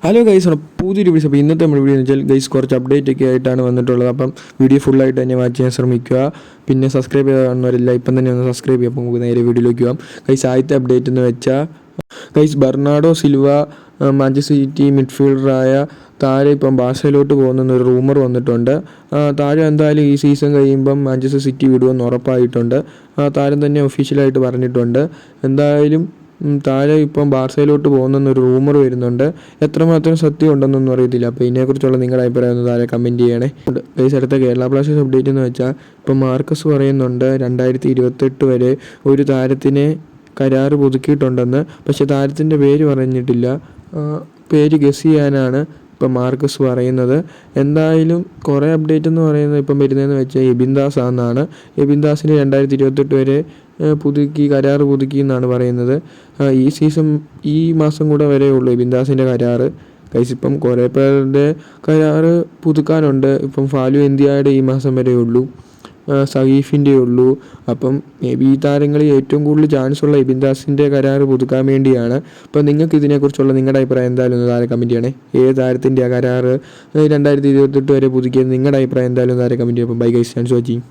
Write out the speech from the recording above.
Hello guys, പുതിയൊരു video. അപ്പോൾ ഇന്നത്തെ നമ്മുടെ വീഡിയോ എന്ന് വെച്ചാൽ ഗൈസ് കുറച്ച് അപ്ഡേറ്റ് ഒക്കെ ആയിട്ടാണ് വന്നിട്ടുള്ളത്. അപ്പം വീഡിയോ ഫുള്ളായിട്ട് തന്നെ വാച്ച് ചെയ്യാൻ ശ്രമിക്കുക. പിന്നെ സബ്സ്ക്രൈബ് ചെയ്ത് കാണുന്നവരില്ല ഇപ്പം തന്നെ ഒന്ന് സബ്സ്ക്രൈബ് ചെയ്യുക. അപ്പോൾ നമുക്ക് നേരെ വീഡിയോയിലേക്ക് പോകാം. ഗൈസ് ആദ്യത്തെ അപ്ഡേറ്റ് എന്ന് വെച്ചാൽ guys Bernardo Silva Manchester City മിഡ്ഫീൽഡറായ താഴെ ഇപ്പം ബാഴ്സയിലോട്ട് പോകുന്നൊരു റൂമർ വന്നിട്ടുണ്ട്. താഴെ എന്തായാലും ഈ സീസൺ കഴിയുമ്പം മാഞ്ചസ്റ്റർ സിറ്റി വിടുമെന്ന് ഉറപ്പായിട്ടുണ്ട്. താരം തന്നെ ഒഫീഷ്യലായിട്ട് പറഞ്ഞിട്ടുണ്ട്. എന്തായാലും താഴെ ഇപ്പം ബാഴ്സയിലോട്ട് പോകുന്നൊരു റൂമർ വരുന്നുണ്ട്. എത്രമാത്രം സത്യം ഉണ്ടെന്നൊന്നും അറിയത്തില്ല. അപ്പോൾ ഇതിനെക്കുറിച്ചുള്ള നിങ്ങളുടെ അഭിപ്രായം ഒന്ന് താഴെ കമൻറ്റ് ചെയ്യണേ. ഗൈസ് അടുത്ത കേരള ബ്ലാസ്റ്റേഴ്സ് അപ്ഡേറ്റ് എന്ന് വെച്ചാൽ ഇപ്പം മാർക്കസ് പറയുന്നുണ്ട് 2028 വരെ ഒരു താരത്തിനെ കരാറ് പുതുക്കിയിട്ടുണ്ടെന്ന്. പക്ഷേ താരത്തിൻ്റെ പേര് പറഞ്ഞിട്ടില്ല. പേര് ഗസ് ചെയ്യാനാണ് ഇപ്പം മാർക്കസ് പറയുന്നത്. എന്തായാലും കുറേ അപ്ഡേറ്റ് എന്ന് പറയുന്നത് ഇപ്പം വരുന്നതെന്ന് വെച്ചാൽ എബിൻ ദാസ് ആണെന്നാണ്. എബിൻ ദാസിന് 2028 വരെ കരാറ് പുതുക്കി എന്നാണ് പറയുന്നത്. ഈ മാസം കൂടെ വരെ ഉള്ളൂ എബിൻ ദാസിൻ്റെ കരാറ്. ഗൈസ് ഇപ്പം കുറേ പേരുടെ കരാറ് പുതുക്കാനുണ്ട്. ഇപ്പം ഫാലു ഇന്ത്യയുടെ ഈ മാസം വരെ ഉള്ളൂ, സഹീഫിൻ്റെ ഉള്ളൂ. അപ്പം മേ ബി ഈ താരങ്ങളിൽ ഏറ്റവും കൂടുതൽ ചാൻസ് ഉള്ള എബിൻ ദാസിൻ്റെ കരാറ് പുതുക്കാൻ വേണ്ടിയാണ്. അപ്പം നിങ്ങൾക്ക് ഇതിനെക്കുറിച്ചുള്ള നിങ്ങളുടെ അഭിപ്രായം എന്തായാലും ഒന്ന് താഴെ കമൻറ്റ് ചെയ്യണേ. ഏത് താരത്തിൻ്റെ ആ കരാറ് 2028 വരെ പുതുക്കിയത് നിങ്ങളുടെ അഭിപ്രായം എന്തായാലും താഴെ കമൻറ്റ് ചെയ്യും. അപ്പം bye guys, thanks for watching.